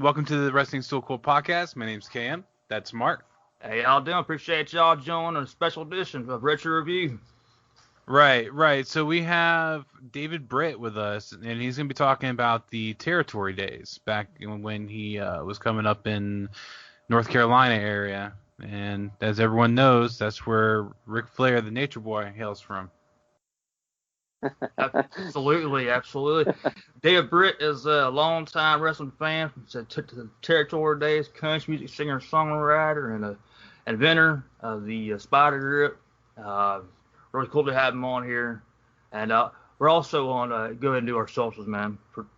Welcome to the Wrestling Still Cool podcast. My name's KM. That's Mark. Hey, y'all doing? Appreciate y'all joining a special edition of Retro Review. Right. So we have David Brit with us, and he's going to be talking about the territory days back when he was coming up in North Carolina area. And as everyone knows, that's where Ric Flair, the Nature Boy, hails from. Absolutely. David Brit is a longtime wrestling fan. Took to the territory days, country music singer, songwriter, and an inventor of the Spiidergrip. Really cool to have him on here. And we're also on, go ahead and do our socials, man, for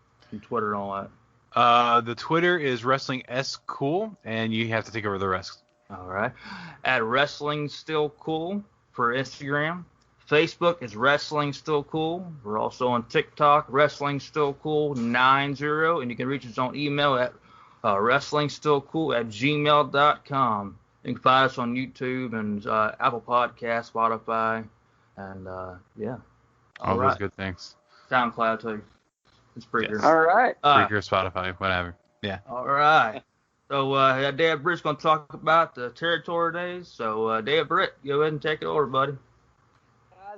Twitter and all that. The Twitter is Wrestling S Cool, and you have to take over the rest. All right. At Wrestling Still Cool for Instagram. Facebook is Wrestling Still Cool. We're also on TikTok, Wrestling Still Cool 90, and you can reach us on email at wrestlingstillcool@gmail.com. You can find us on YouTube and Apple Podcasts, Spotify, and yeah. All those good things. SoundCloud too. It's Spreaker. Yes. All right. Spreaker, Spotify, whatever. Yeah. All right. So David Britt's going to talk about the territory days. So David Britt, go ahead and take it over, buddy.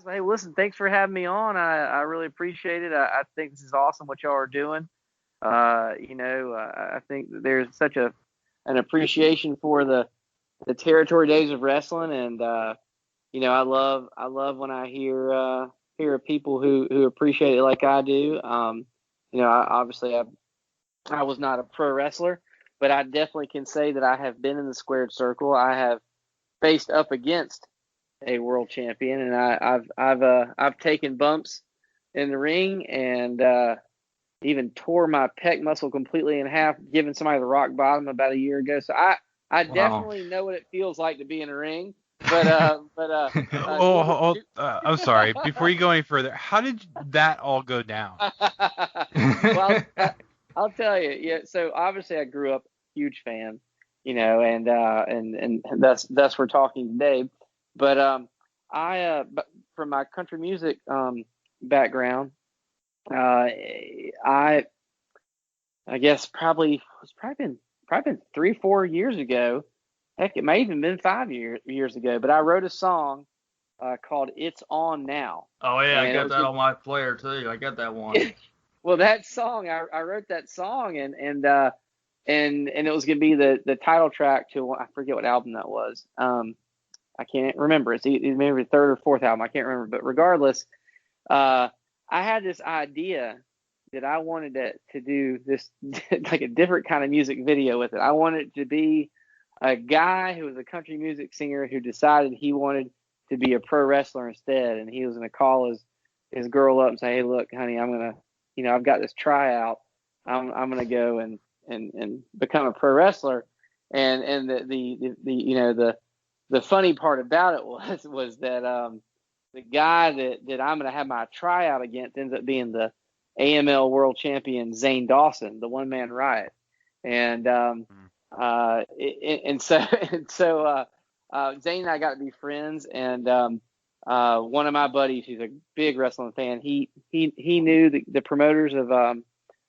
Hey, listen, thanks for having me on. I really appreciate it. I think this is awesome what y'all are doing. I think that there's such an appreciation for the territory days of wrestling, and I love when I hear people who appreciate it like I do. I was not a pro wrestler, but I definitely can say that I have been in the squared circle. I have faced up against a world champion, and I've taken bumps in the ring, and even tore my pec muscle completely in half, giving somebody the rock bottom about a year ago. So I definitely know what it feels like to be in a ring. But I'm sorry. Before you go any further, how did that all go down? Well, I'll tell you. Yeah. So obviously, I grew up huge fan, and thus we're talking today. But from my country music background, I guess probably been 3-4 years ago. Heck, it may even been 5 years ago. But I wrote a song called "It's On Now." Oh yeah, I got that on my player too. I got that one. Well, that song, I wrote that song, and it was gonna be the title track to, I forget what album that was. I can't remember. It's maybe the third or fourth album. I can't remember. But regardless, I had this idea that I wanted to do this like a different kind of music video with it. I wanted it to be a guy who was a country music singer who decided he wanted to be a pro wrestler instead, and he was going to call his girl up and say, "Hey, look, honey, I'm gonna, I've got this tryout. I'm gonna go and become a pro wrestler." And the funny part about it was that the guy that I'm going to have my tryout against ends up being the AML world champion Zane Dawson, the One Man Riot, and so Zane and I got to be friends, and one of my buddies who's a big wrestling fan, he knew the promoters of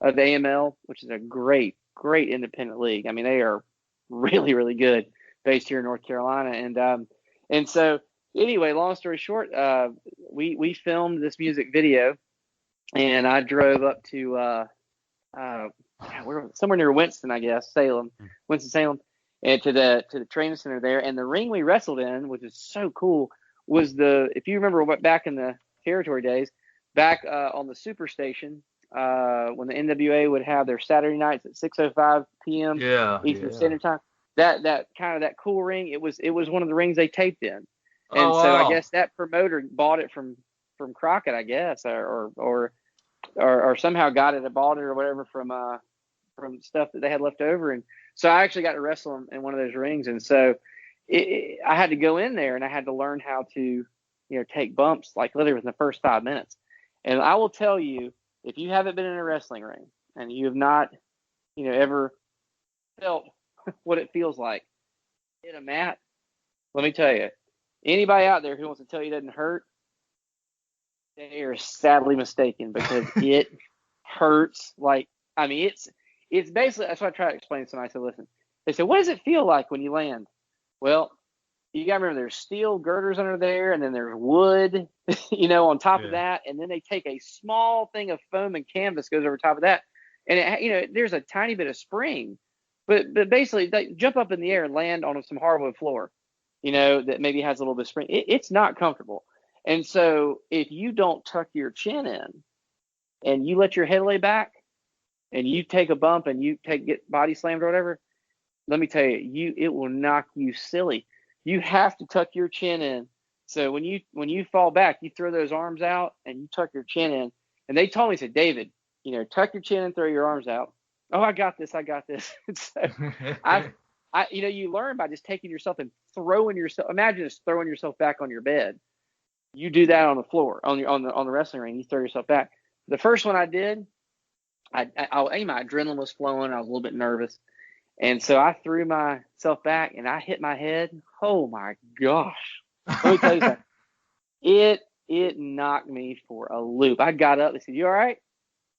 AML, which is a great independent league. I mean, they are really, really good, based here in North Carolina. And so anyway, long story short, we filmed this music video, and I drove up to somewhere near Winston, I guess, Winston-Salem, and to the training center there. And the ring we wrestled in, which is so cool, was if you remember what back in the territory days, back on the Superstation, when the NWA would have their Saturday nights at 6:05 p.m. Eastern Standard Time. That kind of that cool ring, it was one of the rings they taped in, and I guess that promoter bought it from Crockett, I guess, or somehow got it, bought it or whatever from stuff that they had left over, and so I actually got to wrestle in one of those rings, and so I had to go in there and I had to learn how to take bumps like literally within the first 5 minutes, and I will tell you, if you haven't been in a wrestling ring and you have not ever felt what it feels like hit a mat, let me tell you, anybody out there who wants to tell you it doesn't hurt, they are sadly mistaken, because it hurts. Like, I mean, it's basically, that's what I try to explain to somebody. I said, listen, they said, what does it feel like when you land? Well, you got to remember there's steel girders under there, and then there's wood, on top of that. And then they take a small thing of foam and canvas goes over top of that. And, there's a tiny bit of spring. But basically, they jump up in the air and land on some hardwood floor, that maybe has a little bit of spring. It's not comfortable. And so if you don't tuck your chin in and you let your head lay back and you take a bump and you get body slammed or whatever, let me tell you, it will knock you silly. You have to tuck your chin in. So when you fall back, you throw those arms out and you tuck your chin in. And they told me, said, David, tuck your chin and throw your arms out. Oh, I got this. So you learn by just taking yourself and throwing yourself. Imagine just throwing yourself back on your bed. You do that on the floor, on the wrestling ring. You throw yourself back. The first one I did, my adrenaline was flowing. I was a little bit nervous. And so I threw myself back and I hit my head. Oh my gosh. Let me tell you something. It knocked me for a loop. I got up. They said, you all right?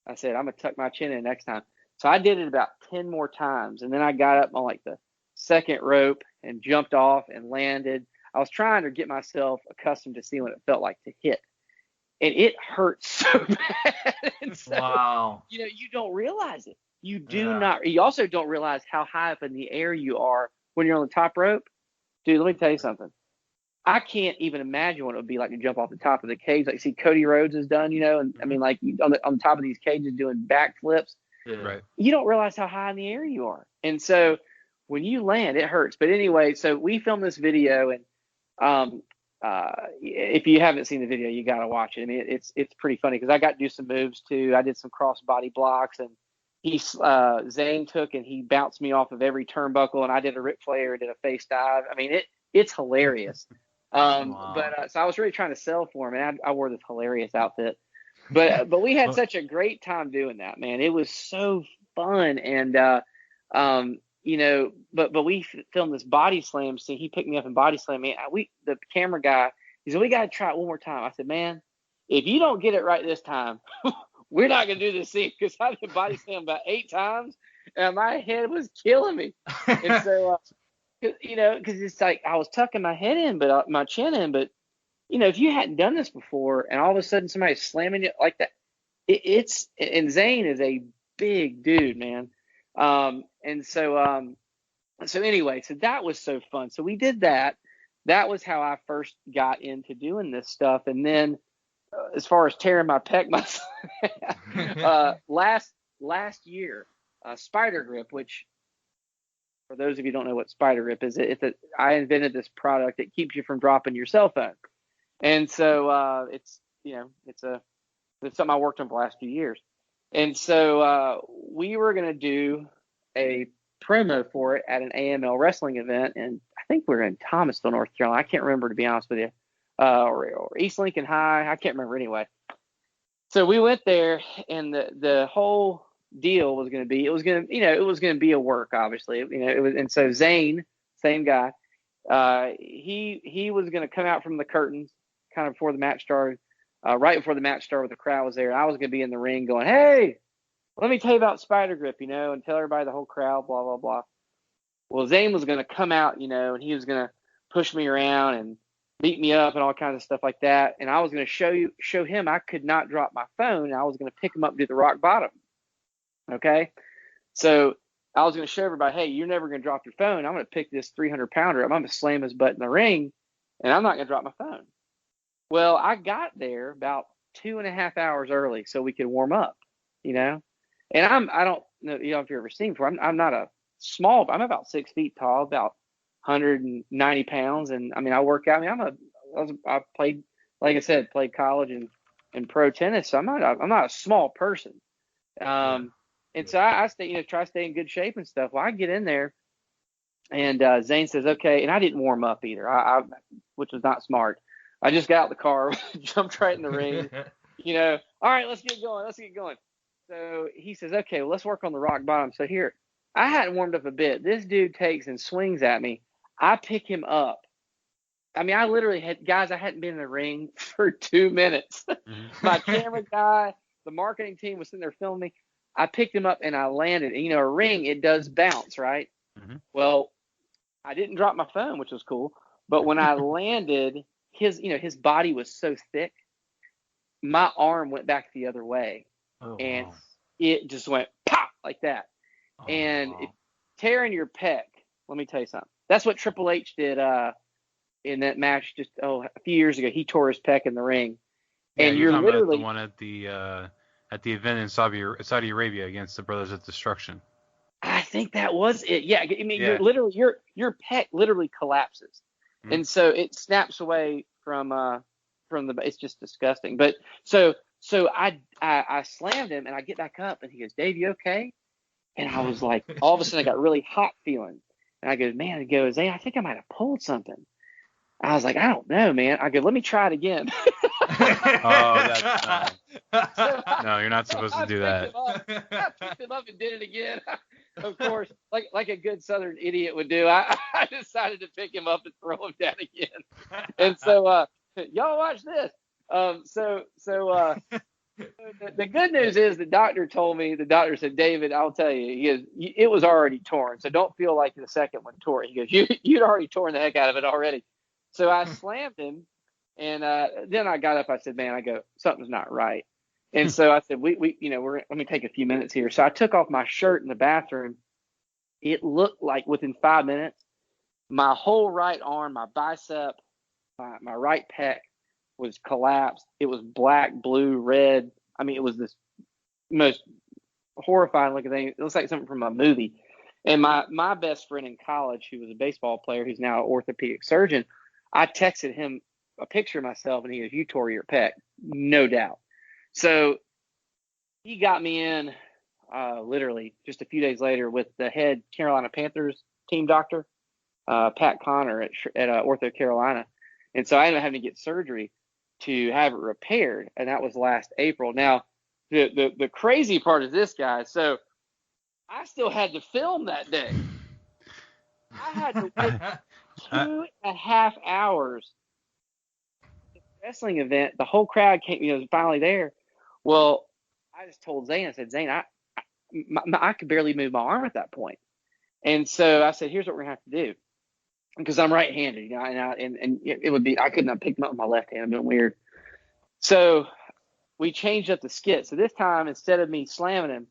I said, I'm going to tuck my chin in next time. So I did it about 10 more times. And then I got up on like the second rope and jumped off and landed. I was trying to get myself accustomed to seeing what it felt like to hit. And it hurt so bad. So, wow. You don't realize it. You do not. You also don't realize how high up in the air you are when you're on the top rope. Dude, let me tell you something. I can't even imagine what it would be like to jump off the top of the cage. Like, see, Cody Rhodes has done, and I mean, like on the top of these cages doing backflips. Yeah. Right. You don't realize how high in the air you are. And so when you land, it hurts. But anyway, so we filmed this video, and if you haven't seen the video, you got to watch it. I mean, it's pretty funny because I got to do some moves too. I did some cross body blocks, and Zane took and he bounced me off of every turnbuckle, and I did a Ric Flair, did a face dive. I mean, it's hilarious. Wow. But so I was really trying to sell for him, and I wore this hilarious outfit. But we had such a great time doing that, man. It was so fun, and but we filmed this body slam scene. He picked me up and body slammed me. The camera guy, he said, we got to try it one more time. I said, man, if you don't get it right this time, we're not gonna do this scene, because I did body slam about 8 times, and my head was killing me. And so, because it's like I was tucking my head in, but my chin in, but if you hadn't done this before, and all of a sudden somebody's slamming you like that, and Zane is a big dude, man. And so anyway, so that was so fun. So we did that. That was how I first got into doing this stuff. And then as far as tearing my pec muscle, last year, Spiidergrip, which for those of you who don't know what Spiidergrip is, I invented this product that keeps you from dropping your cell phone. And so it's something I worked on for the last few years. And so we were going to do a promo for it at an AML wrestling event, and I think we were in Thomasville, North Carolina. I can't remember, to be honest with you, or East Lincoln High. I can't remember anyway. So we went there, and the whole deal was going to be, it was going to be a work, obviously. It was, and so Zane, same guy, he was going to come out from the curtains kind of before the match started, right before the match started, the crowd was there. And I was going to be in the ring going, hey, let me tell you about Spiidergrip, and tell everybody, the whole crowd, blah, blah, blah. Well, Zane was going to come out, and he was going to push me around and beat me up and all kinds of stuff like that. And I was going to show him I could not drop my phone, and I was going to pick him up and do the rock bottom. Okay? So I was going to show everybody, hey, you're never going to drop your phone. I'm going to pick this 300-pounder up. I'm going to slam his butt in the ring, and I'm not going to drop my phone. Well, I got there about 2.5 hours early so we could warm up, And I don't know if you've ever seen before. I'm not a small. I'm about 6 feet tall, about 190 pounds, and I mean I work out. I mean I played, like I said, played college and pro tennis. So I'm not a small person. And so I stay, try to stay in good shape and stuff. Well, I get in there, and Zane says, okay, and I didn't warm up either, which was not smart. I just got out the car, jumped right in the ring. All right, let's get going. So he says, okay, well, let's work on the rock bottom. So here, I hadn't warmed up a bit. This dude takes and swings at me. I pick him up. I mean, I literally I hadn't been in the ring for 2 minutes. My camera guy, the marketing team was sitting there filming me. I picked him up and I landed. And, a ring, it does bounce, right? Mm-hmm. Well, I didn't drop my phone, which was cool. But when I landed, his body was so thick, my arm went back the other way. Oh, And wow. it just went pop like that. Oh, And wow. tearing your pec, let me tell you something. That's what Triple H did in that match just a few years ago. He tore his pec in the ring. Yeah, And you're you're talking about the literally one at the event in Saudi Arabia against the Brothers of Destruction. I think that was it. Yeah, I mean, Yeah. you're literally your pec literally collapses, and so it snaps away from the. It's just disgusting. But so I slammed him, and I get back up, and he goes, "Dave, you okay?" And I was like, all of a sudden, I got really hot feeling, and I go, "Man," he goes, "Hey, I think I might have pulled something." I was like, "I don't know, man." I go, "Let me try it again." Oh, that's So no, you're not supposed to do that. I picked him up and did it again. Of course, like a good Southern idiot would do, I decided to pick him up and throw him down again. And so, y'all watch this. The good news is the doctor said, David, I'll tell you, he goes, it was already torn, so don't feel like the second one tore it. He goes, you'd already torn the heck out of it already. So I slammed him, and then I got up. I said, man, I go, something's not right. And so I said, let me take a few minutes here. So I took off my shirt in the bathroom. It looked like within 5 minutes, my whole right arm, my bicep, my right pec was collapsed. It was black, blue, red. I mean, it was this most horrifying looking thing. It looks like something from a movie. And my best friend in college, who was a baseball player, who's now an orthopedic surgeon, I texted him a picture of myself, and he goes, "You tore your pec, no doubt." So he got me in literally just a few days later with the head Carolina Panthers team doctor, Pat Connor at Ortho Carolina. And so I ended up having to get surgery to have it repaired, and that was last April. Now, the crazy part is this, guys. So I still had to film that day. I had to wait 2.5 hours. Wrestling event, the whole crowd came, was finally there. Well, I just told Zane, I said, Zane, I could barely move my arm at that point. And so I said, here's what we're gonna have to do, because I'm right-handed, and it would be, I couldn't have picked him up with my left hand. I'm doing weird. So we changed up the skit. So this time, instead of me slamming him,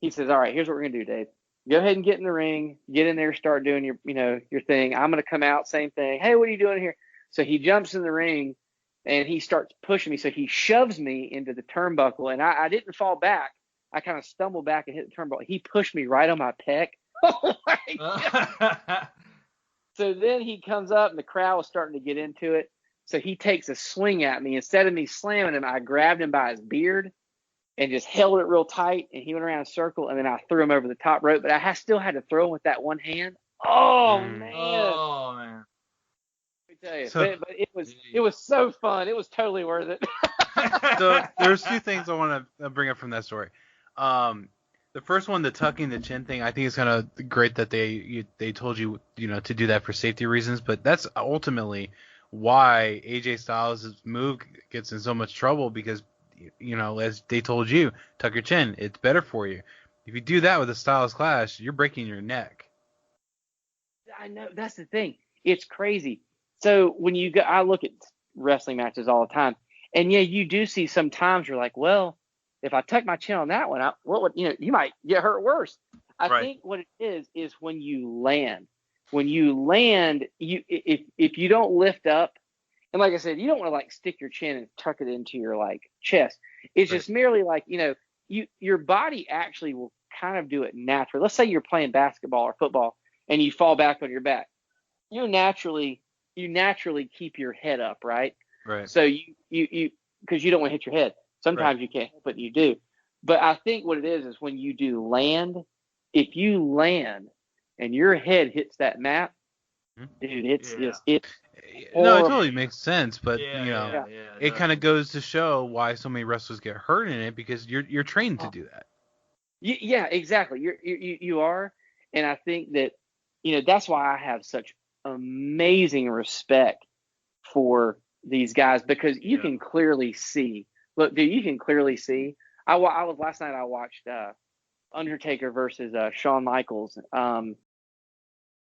he says, all right, here's what we're gonna do, Dave. Go ahead and get in the ring, get in there, start doing your thing. I'm gonna come out, same thing. Hey, what are you doing here? So he jumps in the ring, and he starts pushing me. So he shoves me into the turnbuckle, and I didn't fall back. I kind of stumbled back and hit the turnbuckle. He pushed me right on my pec. Oh my God. So then he comes up, and the crowd was starting to get into it. So he takes a swing at me. Instead of me slamming him, I grabbed him by his beard and just held it real tight. And he went around a circle, and then I threw him over the top rope. But I still had to throw him with that one hand. Oh, man. Oh, man. Tell you. So, but it was so fun. It was totally worth it. So there's two things I want to bring up from that story. The first one, the tucking the chin thing, I think it's kind of great that they told you to do that for safety reasons. But that's ultimately why AJ Styles' move gets in so much trouble, because as they told you, tuck your chin. It's better for you. If you do that with a Styles Clash, you're breaking your neck. I know, that's the thing. It's crazy. So when I look at wrestling matches all the time, and yeah, you do see sometimes you're like, well, if I tuck my chin on that one, you might get hurt worse. I think what it is when you land. When you land, if you don't lift up, and like I said, you don't want to like stick your chin and tuck it into your like chest. It's just merely like your body actually will kind of do it naturally. Let's say you're playing basketball or football and you fall back on your back. You naturally keep your head up, right? Right. So you because you don't want to hit your head. Sometimes you can't help it, you do. But I think what it is when you do land, if you land and your head hits that mat, dude, it's it. No, it totally makes sense, but it kind of goes to show why so many wrestlers get hurt in it, because you're trained to do that. Yeah, exactly. You are, and I think that that's why I have such amazing respect for these guys, because you can clearly see. Look, dude, you can clearly see. I was last night. I watched Undertaker versus Shawn Michaels.